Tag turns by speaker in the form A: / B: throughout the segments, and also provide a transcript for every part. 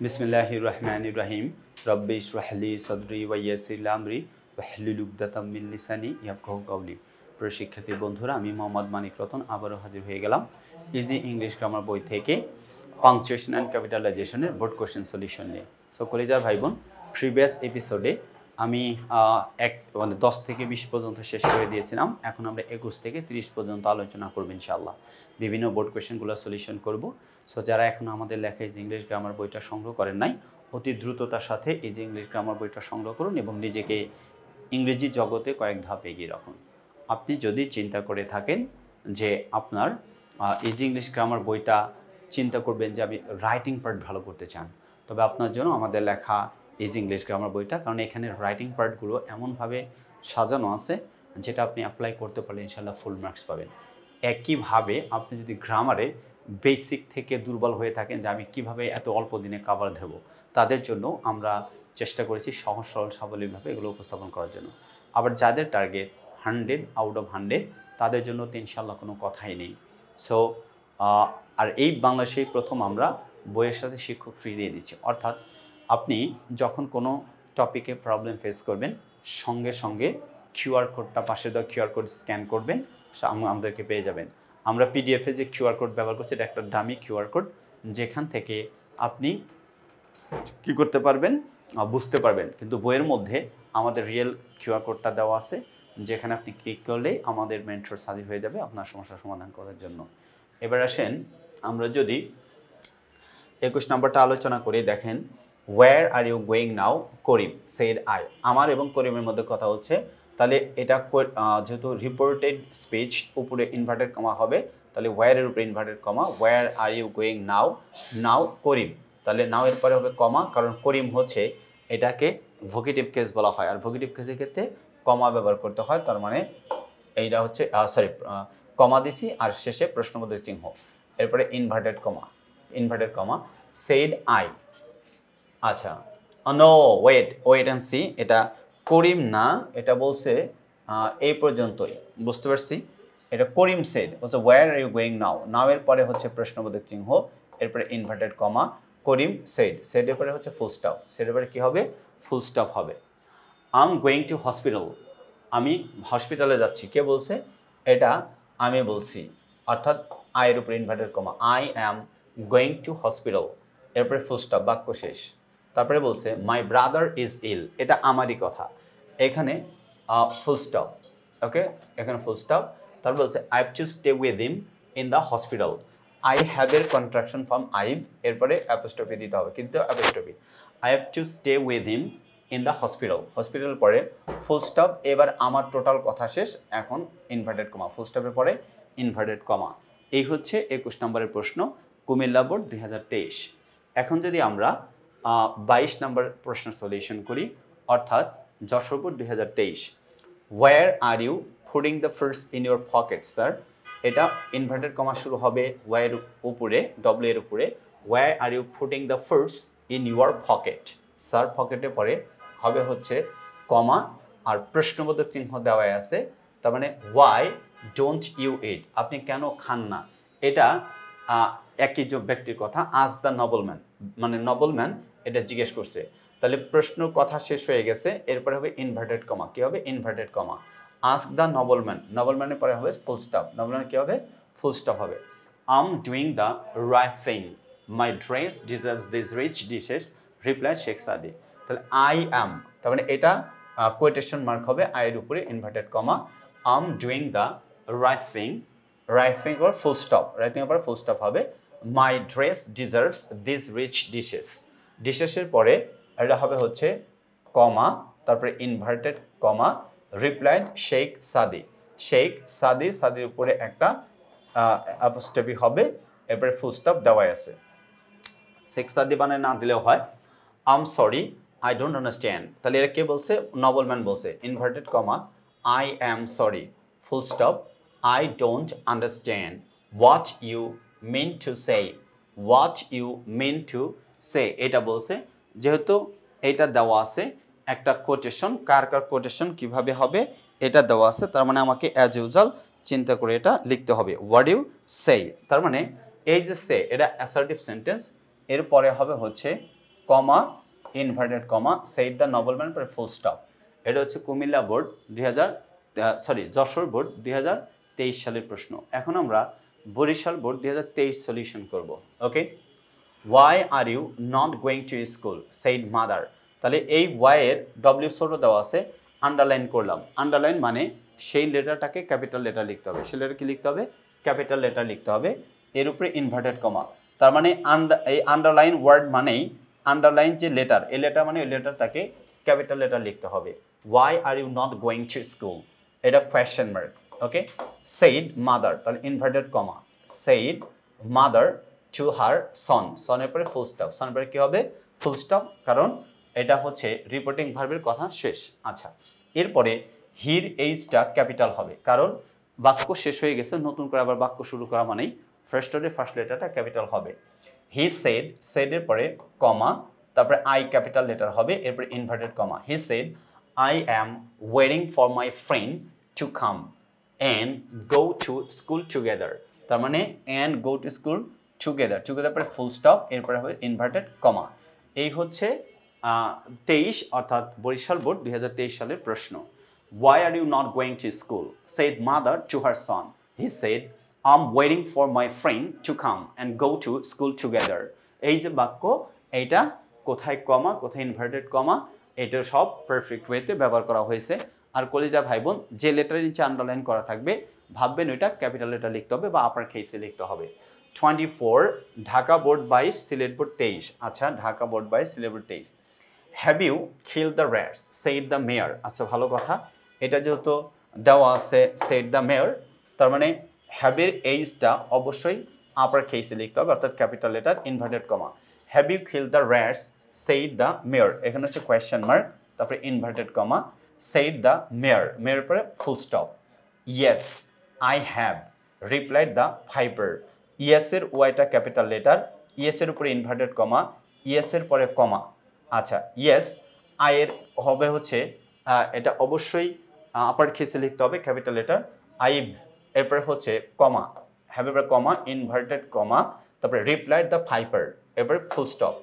A: বিসমিল্লাহির রহমানির রহিম রব্বি ইশরাহ লি সাদরি ওয়া ইয়াসসির লি আমরি ওয়াহলুল উকদাতাম মিন লিসানি ইয়াফকাহু কাওলি। প্রিয় শিক্ষার্থী বন্ধুরা, আমি মোহাম্মদ মানিক রতন আবারও হাজির হয়ে গেলাম ইজি ইংলিশ গ্রামার বই থেকে পাংচুয়েশন অ্যান্ড ক্যাপিটালাইজেশনের বোর্ড কোশ্চেন সলিউশন নিয়ে। সো কলিজার ভাই বোন, প্রিভিয়াস এপিসোডে আমি 10 থেকে 20 পর্যন্ত শেষ করে দিয়েছিলাম। এখন আমরা 21 থেকে 30 পর্যন্ত আলোচনা করব ইনশাআল্লাহ। বিভিন্ন বোর্ড কোশ্চেনগুলো সলিউশন করব। সো যারা এখনও আমাদের লেখা ইজি ইংলিশ গ্রামার বইটা সংগ্রহ করেন নাই, অতি দ্রুততার সাথে ইজি ইংলিশ গ্রামার বইটা সংগ্রহ করুন এবং নিজেকে ইংরেজি জগতে কয়েক ধাপ এগিয়ে রাখুন। আপনি যদি চিন্তা করে থাকেন যে আপনার ইজি ইংলিশ গ্রামার বইটা চিন্তা করবেন যে আমি রাইটিং পার্ট ভালো করতে চান, তবে আপনার জন্য আমাদের লেখা ইজি ইংলিশ গ্রামার বইটা, কারণ এখানে রাইটিং পার্টগুলো এমনভাবে সাজানো আছে যেটা আপনি অ্যাপ্লাই করতে পারলে ইনশাআল্লাহ ফুল মার্কস পাবেন। একইভাবে আপনি যদি গ্রামারে বেসিক থেকে দুর্বল হয়ে থাকেন যে আমি কিভাবে এত অল্প দিনে কভার দেব, তাদের জন্য আমরা চেষ্টা করেছি সহজ সরল সাবলীলভাবে এগুলো উপস্থাপন করার জন্য। আবার যাদের টার্গেট 100 আউট অফ 100, তাদের জন্য তো ইনশাআল্লাহ কোনো কথাই নেই। সো আর এই বাংলাদেশেই প্রথম আমরা বইয়ের সাথে শিক্ষক ফ্রি দিয়ে দিচ্ছি, অর্থাৎ আপনি যখন কোনো টপিকে প্রবলেম ফেস করবেন, সঙ্গে সঙ্গে কিউআর কোডটা পাশে দেওয়া কিউআর কোড স্ক্যান করবেন, আমাদেরকে পেয়ে যাবেন। আমরা পিডিএফে যে কিউআর কোড ব্যবহার করছি এটা একটা ডামি কিউআর কোড, যেখান থেকে আপনি কি করতে পারবেন, বুঝতে পারবেন। কিন্তু বইয়ের মধ্যে আমাদের রিয়েল কিউআর কোডটা দেওয়া আছে, যেখানে আপনি ক্লিক করলেই আমাদের মেন্টর হাজির হয়ে যাবে আপনার সমস্যার সমাধান করার জন্য। এবার আসেন আমরা যদি 21 নম্বরটা আলোচনা করি। দেখেন, where are you going now Karim said I. আমার এবং করিমের মধ্যে কথা হচ্ছে, তাহলে এটা যেহেতু রিপোর্টেড স্পিচ, উপরে ইনভার্টেড কমা হবে, তাহলে ওয়্যারের উপরে inverted comma, where are you going now, now Karim, তাহলে নাও এর পরে হবে কমা, কারণ করিম হচ্ছে এটাকে ভোকেটিভ কেস বলা হয়, আর ভোকেটিভ কেসের ক্ষেত্রে কমা ব্যবহার করতে হয়। তার মানে এইটা হচ্ছে কমা দিছি আর শেষে প্রশ্নবোধক চিহ্ন, এরপরে inverted comma, inverted comma, said I. আচ্ছা, নো ওয়েট অ্যান্ড সি, এটা করিম না, এটা বলছে এই পর্যন্তই, বুঝতে পারছি। এটা করিম সেড হচ্ছে where are you going now, now এর পরে হচ্ছে প্রশ্নবোধক চিহ্ন, এরপরে ইনভার্টেড কমা, করিম সেড, সেডের পরে হচ্ছে ফুল স্টপ, সেডের পরে কী হবে, ফুল স্টপ হবে। I am going to hospital, আমি হসপিটালে যাচ্ছি, কে বলছে, এটা আমি বলছি, অর্থাৎ আয়ের উপরে inverted comma, I am going two hospital, এরপরে ফুল স্টপ, বাক্য শেষ। তারপরে বলছে মাই ব্রাদার ইজ ইল, এটা আমারই কথা, এখানে ফুল স্টপ, ওকে, এখানে ফুল স্টপ। তারপর বলছে I have to stay with him in the hospital, I have এর কন্ট্রাকশন ফর্ম আইভ, এরপরে অ্যাপোস্ট্রফি দিতে হবে, কিন্তু apostrophe, I have to stay with him in the hospital, hospital পরে ফুল স্টপ। এবার আমার টোটাল কথা শেষ, এখন ইনভার্টেড কমা, ফুল স্টপের পরে ইনভার্টেড কমা। এই হচ্ছে 21 নম্বরের প্রশ্ন, কুমিল্লা বোর্ড 2023। এখন যদি আমরা 22 নম্বর প্রশ্ন সলিউশন করি, অর্থাৎ Jessore board 2023। Where are you putting the fruits in your pocket sir, এটা ইনভার্টেড কমা শুরু হবে ওয়্যার উপরে, ডব্লিউ এর উপরে, where are you putting the fruits in your pocket sir, পকেটে পরে হবে হচ্ছে কমা আর প্রশ্নবোধক চিহ্ন দেওয়া আছে, তার মানে ওয়াই ডোন্ট ইউ ইট, আপনি কেন খান না। এটা একই ব্যক্তির কথা, আজ দ্য নবলম্যান, মানে নবলম্যান এটা জিজ্ঞেস করছে, তাহলে প্রশ্ন কথা শেষ হয়ে গেছে, এরপরে হবে ইনভার্টেড কমা, কী হবে, inverted comma, ask the nobleman, নবলম্যানের পরে হবে ফুল স্টপ, নবলম্যান কী হবে, ফুল স্টপ হবে। I am doing the right thing, my dress deserves this rich dishes, reply Sheikh Sadi, তাহলে আই অ্যাম, তার মানে এটা কোটেশন মার্ক হবে আয়ের উপরে inverted comma, I am doing the right thing, right thing or full stop, right thing এর পরে full stop হবে, my dress deserves this rich dishes, ডিশেসের পরে এটা হবে হচ্ছে কমা, তারপরে ইনভার্টেড কমা, রিপ্লাইড শেখ সাদি, শেখ সাদি, সাদির উপরে একটা অ্যাপোস্ট্রফি হবে, এরপরে ফুল স্টপ দেওয়াই আছে। শেখ সাদি বানায় না দিলেও হয়, I am sorry I don't understand, তাহলে এরা কে বলছে, নবলম্যান বলছে, inverted comma, I am sorry, full stop, I don't understand what you mean to say, what you mean to say, এটা বলছে, যেহেতু এইটা দেওয়া আছে একটা কোটেশন, কার কার কোটেশন কিভাবে হবে এটা দেওয়া আছে, তার মানে আমাকে অ্যাজ ইউজুয়াল চিন্তা করে এটা লিখতে হবে, হোয়াট ইউ সে, তার মানে এই যে সে, এটা অ্যাসার্টিভ সেন্টেন্স, এরপরে হবে হচ্ছে comma inverted comma said the nobleman পরে ফুল স্টপ। এটা হচ্ছে কুমিল্লা বোর্ড 2000 যশোর বোর্ড 2023 সালের প্রশ্ন। এখন আমরা বরিশাল বোর্ড 2023 সলিউশন করব। Okay, why are you not going to school said mother. তাহলে এই ওয়াই এর ডব্লিউ ছোট দেওয়া আছে, আন্ডারলাইন করলাম। আন্ডারলাইন মানে সেই লেটারটাকে ক্যাপিটাল লেটার লিখতে হবে। সেই লেটার কি লিখতে হবে? ক্যাপিটাল লেটার লিখতে হবে। এর উপরে ইনভার্টেড কমা, তার মানে এই আন্ডারলাইন ওয়ার্ড মানেই আন্ডারলাইন যে লেটার, এই লেটার মানে ওই লেটারটাকে ক্যাপিটাল লেটার লিখতে হবে। Why are you not going to school, এটা question mark. Okay, said mother, তাহলে inverted comma, said mother to her son, সনের পরে ফুল স্টপ। সনের পরে কী হবে? ফুল স্টপ, কারণ এটা হচ্ছে রিপোর্টিং ভার্বের কথা শেষ। আচ্ছা, এরপরে হির এইচটা ক্যাপিটাল হবে, কারণ বাক্য শেষ হয়ে গেছে, নতুন করে আবার বাক্য শুরু করা মানেই ফার্স্ট লেটারটা ক্যাপিটাল হবে। হি সেড, সেডের পরে কমা, তারপরে আই ক্যাপিটাল লেটার হবে, এরপরে inverted comma. He said I am waiting for my friend to come and go to school together. তার মানে and go to school together, together পরে ফুল স্টপ, এরপরে হবে ইনভার্টেড কমা। এই হচ্ছে 23 অর্থাৎ বরিশাল বোর্ড 2023 সালের প্রশ্ন। Why are you not going to school? Said mother to her son. He said, I'm waiting for my friend to come and go to school together. এই যে বাক্য, এইটা কোথায় কমা, কোথায় ইনভার্টেড কমা, এটা সব পারফেক্ট ওয়েতে ব্যবহার করা হয়েছে। আর কলিজা ভাই বোন, যে লেটারের নিচে আন্ডারলাইন করা থাকবে ভাববেন ওইটা ক্যাপিটাল লেটার লিখতে হবে বা আপার কেসে লিখতে হবে। 24 ঢাকা বোর্ড 22 সিলেট বোর্ড 23। আচ্ছা, Dhaka board 22 Sylhet board 23। Have you killed the rats? Said the mayor. আচ্ছা, ভালো কথা, এটা যেহেতু দেওয়া আছে said the mayor, তার মানে হ্যাবের এইচটা অবশ্যই আপার কেসে লিখতে হবে, অর্থাৎ capital letter inverted comma. Have you killed the rats? Said the mayor. এখানে হচ্ছে কোয়েশ্চেন মার্ক, তারপরে inverted comma, said the mayor, mayor পরে full stop. Yes, I have, replied the piper. Yes এর ওয়াইটা ক্যাপিটাল লেটার, yes এর উপরে inverted কমা, yes এর পরে কমা। আচ্ছা, ইয়েস আয়ের হবে হচ্ছে এটা অবশ্যই আপার কেসে লিখতে হবে ক্যাপিটাল লেটার, আইভ, এরপরে হচ্ছে কমা, হ্যাভ এরপরে কমা, ইনভার্টেড কমা, তারপরে রিপ্লাইড দ্য ফাইপার, এরপরে ফুল স্টপ।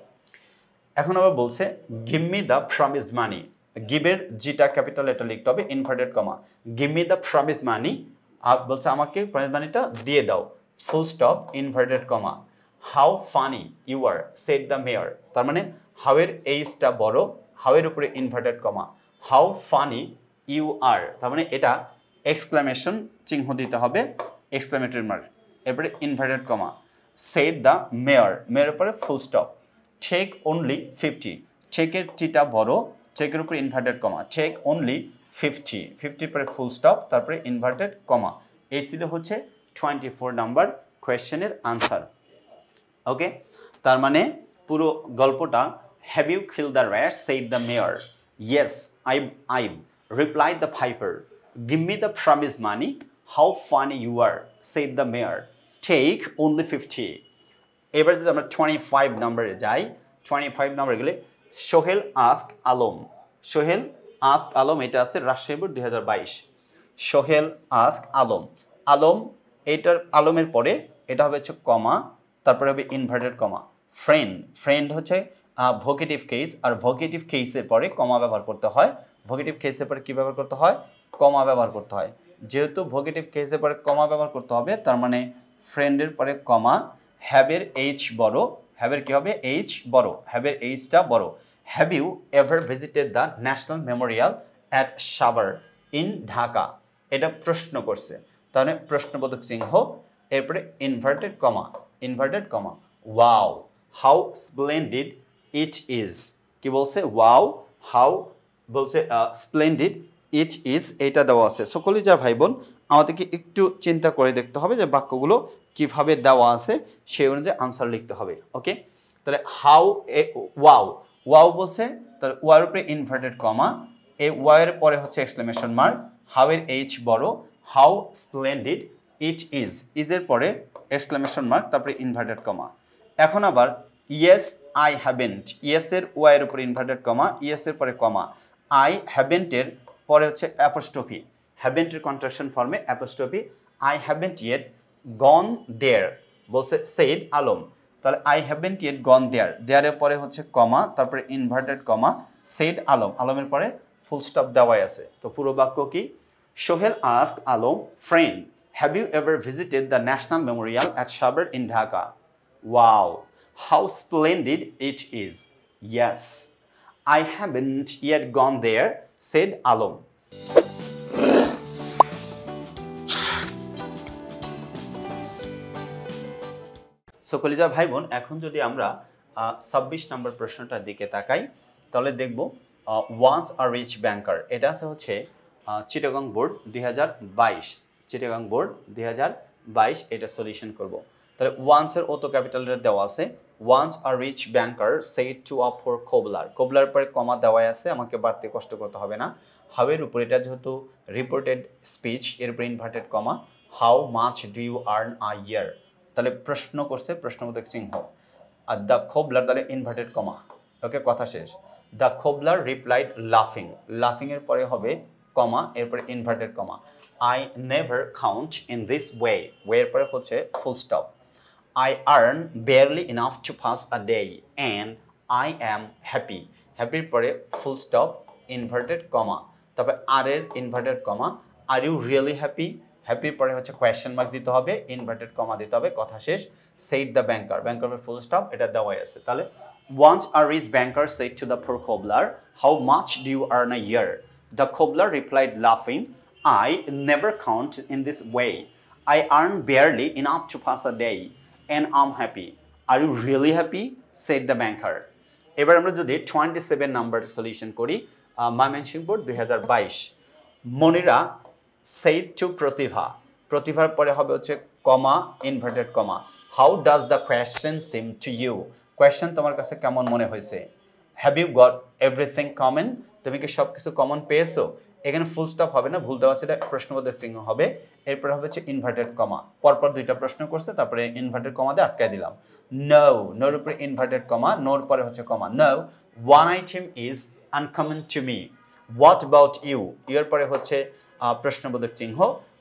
A: এখন আবার বলছে give me the promised money, গিভের জিটা ক্যাপিটাল লেটার লিখতে হবে, inverted comma, give me the promised money, আর বলছে আমাকে প্রমিসড মানিটা দিয়ে দাও, full stop, inverted comma. How funny you are, said the mayor. তার মানে হাউয়ের এইচটা বড়, হাউয়ের উপরে inverted comma, how funny you are, তার মানে এটা এক্সক্লামেশন চিহ্ন দিতে হবে, এক্সক্লামেটরি মার্ক, এরপরে inverted comma. Said the mayor, mayor উপরে ফুল স্টপ। টেক অনলি 50, টেকের টিটা বড়, টেকের উপরে ইনভার্টেড কমা, টেক অনলি 50, 50 পরে ফুল স্টপ, তারপরে ইনভার্টেড কমা। এই ছিল হচ্ছে 24 নাম্বার কোয়েশ্চেনের আনসার। ওকে, তার মানে পুরো গল্পটা, have you kill the rat, said the mayor, yes I replied the piper, give me the promise money, how funny you are, said the mayor, take only 50। এবার যদি আমরা 25 নম্বরে যাই, 25 নম্বরে গেলে সোহেল আস্ক আলম, সোহেল আস্ক আলম, এটা আছে রাজশাহী বোর্ড 2022। সোহেল আস্ক আলম, আলম, এইটার আলমের পরে এটা হবে হচ্ছে কমা, তারপরে হবে ইনভার্টেড কমা। ফ্রেন্ড, ফ্রেন্ড হচ্ছে ভোকেটিভ কেস, আর ভোকেটিভ কেসের পরে কমা ব্যবহার করতে হয়। ভোকেটিভ কেসের পরে কী ব্যবহার করতে হয়? কমা ব্যবহার করতে হয়। যেহেতু ভোকেটিভ কেসের পরে কমা ব্যবহার করতে হবে, তার মানে ফ্রেন্ডের পরে কমা, হ্যাবের এইচ বড়, হ্যাবের কী হবে? এইচ বড়, হ্যাবের এইচটা বড়। Have you ever visited the national memorial at Savar in Dhaka? এটা প্রশ্ন করছে, তাহলে প্রশ্নবোধক চিহ্ন, এরপরে inverted comma, inverted comma. Wow how splendid it is, কি বলছে? ওয়াও হাউ বলছে স্প্লেন্ডিড ইট ইজ, এইটা দেওয়া আছে। সকলেই যা ভাই বোন, আমাদেরকে একটু চিন্তা করে দেখতে হবে যে বাক্যগুলো কিভাবে দেওয়া আছে, সেই অনুযায়ী আনসার লিখতে হবে। ওকে, তাহলে হাউ ওয়াও, ওয়াও বলছে, তাহলে ওয়ার উপরে ইনভার্টেড কমা, এই ওয়ার পরে হচ্ছে এক্সক্লেমেশন মার্ক, হাউ এর এইচ বড়, হাউ স্প্লেন্ডিড ইট ইজ, ইজের পরে এক্সক্লেমেশন মার্ক, তারপরে ইনভার্টেড কমা। এখন আবার ইয়েস আই হ্যাভেন্ট, ইয়েসের ওয়াইয়ের উপরে ইনভার্টেড কমা, ইয়েসের পরে কমা, আই হ্যাভেন্টের পরে হচ্ছে অ্যাপোস্ট্রফি, হ্যাভেন্টের কন্ট্রাকশন ফর্মে অ্যাপোস্ট্রফি, আই হ্যাভেন্ট ইয়েট গন দেয়ার, বলছে সেড আলম, তাহলে আই হ্যাভেন্ট ইয়েট গন দেয়ার, দেয়ারের পরে হচ্ছে কমা, তারপরে ইনভার্টেড কমা, সেড আলম, আলমের পরে ফুল স্টপ দেওয়াই আছে। তো পুরো বাক্য কি? Sohel asked Alam, friend, have you ever visited the national memorial at Savar in Dhaka? Wow, how splendid it is. Yes, I haven't yet gone there, said Alom. So কলিজার ভাই বোন, এখন যদি আমরা 26 নম্বর প্রশ্নটার দিকে তাকাই তাহলে দেখব ওয়ান্স আ রিচ ব্যাংকার, এটা হচ্ছে চিটাগং বোর্ড 2022, চিটাগং বোর্ড 2022 এটা সলিউশন করব। তাহলে ওয়ান্সের অটো ক্যাপিটালের দেওয়া আছে, once a rich banker said to a for cobbler, cobbler পরে কমা দেওয়াই আছে, আমাকে বাড়তে কষ্ট করতে হবে না। হাউয়ের উপর এটা যেহেতু রিপোর্টেড স্পিচ, এর উপরে inverted comma, how much do you earn a year, তাহলে প্রশ্ন করছে, প্রশ্নবোধক চিহ্ন, আর দ্য কোবলার তাহলে ইনভার্টেড কমা, ওকে কথা শেষ। দ্য কোবলার রিপ্লাইড লাফিং, লাফিং এর পরে হবে কমা, এরপরে inverted comma, I never count in this way, way এর পরে হচ্ছে full stop. I earn barely enough to pass a day and I am happy, happy পরে full stop inverted comma, তারপরে আর এর inverted comma, are you really happy, happy পরে হচ্ছে question mark দিতে হবে, inverted comma দিতে হবে, কথা শেষ। said the banker, banker পরে full stop, এটা দেওয়াই আছে। তাহলে once a rich banker said to the poor cobbler, how much do you earn a year? The cobbler replied laughing, I never count in this way, I earn barely enough to pass a day and I'm happy. Are you really happy? said the banker. এবার আমরা যদি 27 number solution করি, Mymensingh board 2022, Monira said to Pratibha, প্রতিভার পরে হবে হচ্ছে comma, inverted comma, how does the question seem to you, question তোমার কাছে কেমন মনে হয়েছে? Have you got everything common, তুমি কি সব কিছু কমন পেয়েছো? এখানে ফুল স্টপ হবে না, ভুল দেওয়া আছে, এটা প্রশ্নবোধক চিহ্ন হবে, এরপরে হবে হচ্ছে ইনভার্টেড কমা, পরপর দুইটা প্রশ্ন করছে, তারপরে ইনভার্টেড কমা দিয়ে আটকায় দিলাম। নো, নোর উপরে ইনভার্টেড কমা, নোর পরে হচ্ছে comma, no one item is uncommon to me, what about you, ইউর পরে হচ্ছে প্রশ্নবোধক চিহ্ন,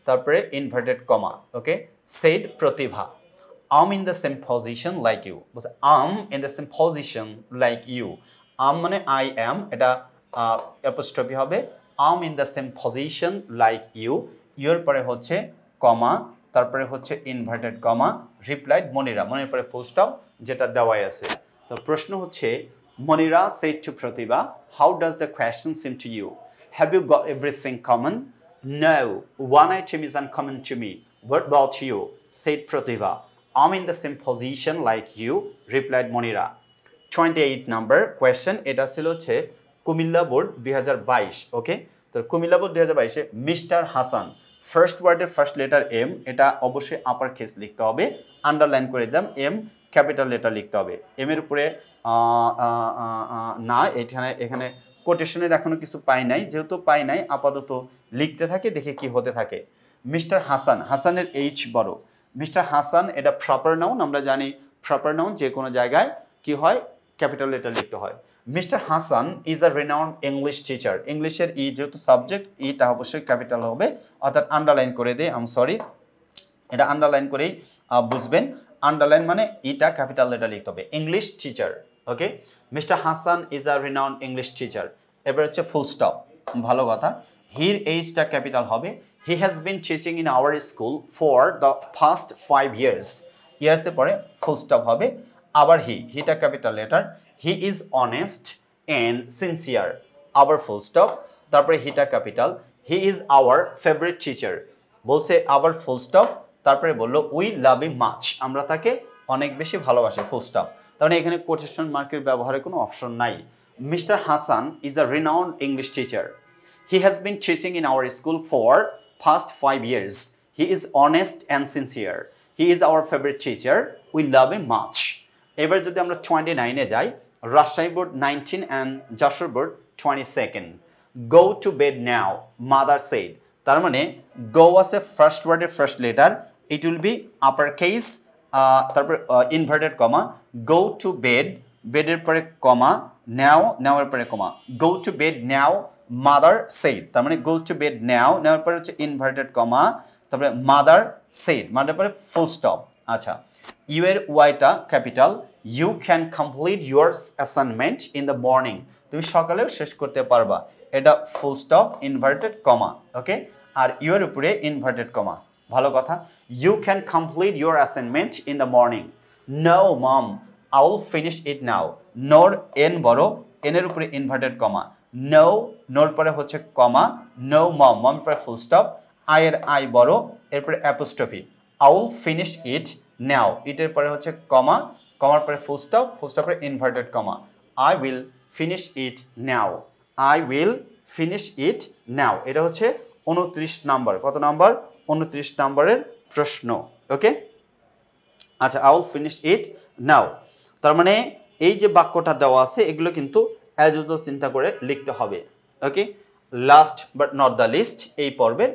A: তারপরে inverted comma, okay. Said Pratibha, I'm in the same position like you, বলছে I'm in the same position like you, I'm মানে আই অ্যাম, এটা apostrophe হবে, I'm in the same position like you, ইউর পরে হচ্ছে কমা, তারপরে হচ্ছে ইনভার্টেড কমা, রিপ্লাইড মনিরা, মনির পরে ফুল স্টপ, যেটা দেওয়াই আছে। তো প্রশ্ন হচ্ছে Monira said to Pratibha, how does the question seem to you? Have you got everything common? No, one item is uncommon to me, what about you? Said Pratibha, I'm in the same position like you, replied Monira. 28 number question, এটা ছিল হচ্ছে Comilla board 2022, okay. তো Comilla board 2022-এ mister Hasan, first ওয়ার্ডের first letter M, এটা অবশ্যই upper case লিখতে হবে, আন্ডারলাইন করে দিলাম, এম ক্যাপিটাল লেটার লিখতে হবে, এম এর উপরে না, এখানে কোটেশনের এখনো কিছু পাই নাই, যেহেতু পাই নাই আপাতত লিখতে থাকে, দেখে কি হতে থাকে। মিস্টার হাসান, হাসানের এইচ বড়, মিস্টার হাসান এটা প্রপার নাউন, আমরা জানি প্রপার নাউন যে কোনো জায়গায় কি হয়, ক্যাপিটাল লেটার লিখতে হয়। Mister Hasan is a renowned English teacher, ইংলিশের ই যেহেতু সাবজেক্ট, ইটা অবশ্যই ক্যাপিটাল হবে, অর্থাৎ আন্ডারলাইন করে দিই, আম সরি, এটা আন্ডারলাইন করেই বুঝবেন, আন্ডারলাইন মানে ইটা ক্যাপিটাল লেটার লিখতে হবে, English teacher, okay. Mister Hasan is a renowned English teacher, এবার হচ্ছে ফুল স্টপ, ভালো কথা, হির এইচটা ক্যাপিটাল হবে, he has been teaching in our school for the first 5 years, ইয়ার্সের পরে ফুল স্টপ হবে, আবার হিটা capital letter, he is honest and sincere, আবার ফুল স্টপ, তারপরে হিটা capital, he is our favourite teacher, বলছে আবার ফুল স্টপ, তারপরে বললো উই লাভ ইম মাচ, আমরা তাকে অনেক বেশি ভালোবাসি, ফুল স্টপ। তাহলে এখানে কোটেশন মার্কের ব্যবহারে কোনো অপশন নাই। Mister Hasan is a renowned English teacher, he has been teaching in our school for first 5 years, he is honest and sincere, he is our favourite teacher, we love ইম much. এবার যদি আমরা 29-এ যাই, Rajshahi board 19 and Jessore board 22nd, go to bed now, mother said, তার মানে গো আছে first ওয়ার্ডের first letter, it will be upper case, তারপর inverted comma, go to bed, বেডের পরে কমা, নাও, নাওয়ের পরে comma, go to bed now mother said, তার মানে গো টু বেড নাও, নেওয়ার পরে হচ্ছে ইনভার্টেড কমা, তারপরে মাদার সেড মাদার পরে ফুল স্টপ আচ্ছা ইউ এর ওয়াইটা capital you can complete your assignment in the morning তুমি সকালেও শেষ করতে পারবা এটা full stop inverted comma okay আর ইউ এর উপরে ইনভার্টেড কমা ভালো কথা you can complete your assignment in the morning no mom I will finish it now নোর এন বড় এন এর উপরে ইনভার্টেড কমা নো নোর পরে হচ্ছে কমা নো মম মম পরে ফুল স্টপ আই এর আই বড় এরপরে apostrophe I will finish it now ইটের পরে হচ্ছে কমা কমার পরে ফুল স্টপের inverted comma I will finish it now I will finish it now এটা হচ্ছে 29 নাম্বার কত নাম্বার 29 নাম্বারের প্রশ্ন ওকে আচ্ছা আই উইল ফিনিশ ইট নাও তার মানে এই যে বাক্যটা দেওয়া আছে এগুলো কিন্তু অ্যাজ ইউজুয়াল চিন্তা করে লিখতে হবে okay last but not the least এই পর্বের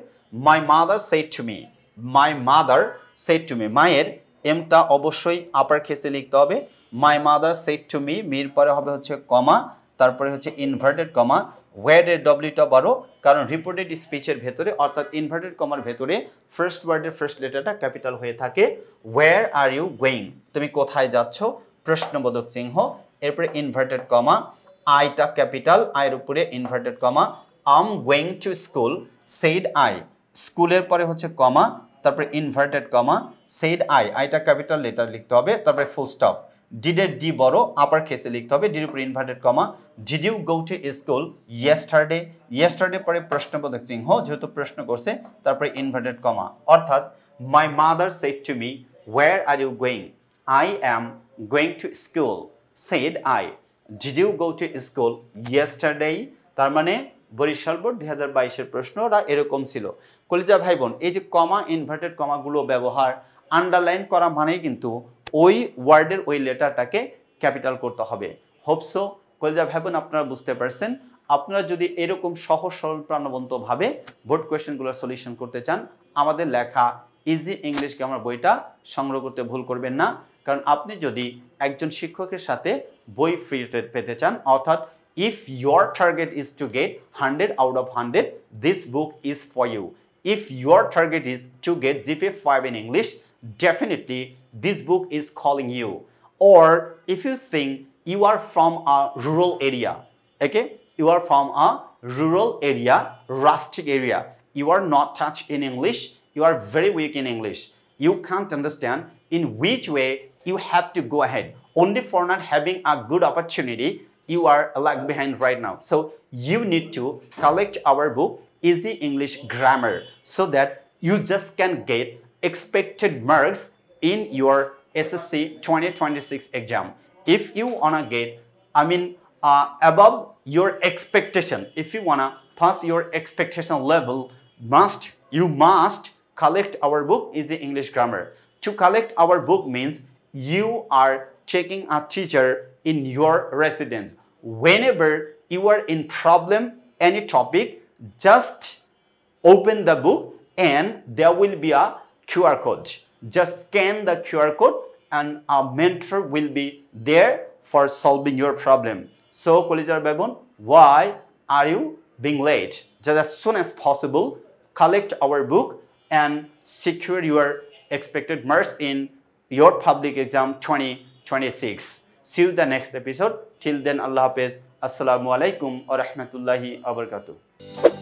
A: my mother said to me my mother said to me মায়ের এমটা অবশ্যই আপার কেসে লিখতে হবে my mother said to me মির পরে হবে হচ্ছে কমা তারপরে হচ্ছে ইনভার্টেড কমা ওয়ার্ডের ডব্লিউটা বড় কারণ রিপোর্টেড স্পিচের ভেতরে অর্থাৎ ইনভার্টেড কমার ভেতরে ফার্স্ট ওয়ার্ডের ফার্স্ট লেটারটা ক্যাপিটাল হয়ে থাকে ওয়্যার আর ইউ গোয়িং তুমি কোথায় যাচ্ছ প্রশ্নবোধক চিহ্ন এরপরে ইনভার্টেড কমা আইটা ক্যাপিটাল আয়ের উপরে inverted comma am going to school said I স্কুলের পরে হচ্ছে কমা তারপরে ইনভার্টেড কমা সেড আই আইটা ক্যাপিটাল লেটার লিখতে হবে তারপরে ফুল স্টপ ডিডের ডি বড় আপার কেসে লিখতে হবে ডির উপরে inverted comma did you go to school yesterday yesterday পরে প্রশ্নবোধক চিহ্ন যেহেতু প্রশ্ন করছে তারপরে ইনভার্টেড কমা অর্থাৎ my mother said to me where are you going I am going to school said I did you go to school yesterday তার মানে বরিশাল বোর্ড 2022-এর প্রশ্নটা এরকম ছিল কলিজা ভাই বোন এই যে কমা ইনভার্টেড কমাগুলো ব্যবহার আন্ডারলাইন করা মানেই কিন্তু ওই ওয়ার্ডের ওই লেটারটাকে ক্যাপিটাল করতে হবে হোপসো কলিজা ভাই বোন আপনারা বুঝতে পারছেন আপনারা যদি এরকম সহজ সরল প্রাণবন্তভাবে বোর্ড কোয়েশ্চেনগুলোর সলিউশন করতে চান আমাদের লেখা ইজি ইংলিশ গ্রামার বইটা সংগ্রহ করতে ভুল করবেন না কারণ আপনি যদি একজন শিক্ষকের সাথে বই ফ্রি পেতে চান অর্থাৎ if your target is to get 100 out of 100 this book is for you if your target is to get GPA 5 in English definitely this book is calling you or if you think you are from a rural area okay you are from a rural area rustic area you are not touched in English you are very weak in English you can't understand in which way you have to go ahead only for not having a good opportunity you are lag behind right now so you need to collect our book Easy English Grammar so that you just can get expected marks in your SSC 2026 exam if you wanna get above your expectation if you wanna pass your expectation level you must collect our book Easy English Grammar to collect our book means you are taking a teacher in your residence whenever you are in problem any topic just open the book and there will be a QR code just scan the QR code and a mentor will be there for solving your problem so collegial babon why are you being late just as soon as possible collect our book and secure your expected marks in your public exam 2026 see you in the next episode till then Allah Hafiz assalamu alaikum wa rahmatullahi wa barakatuh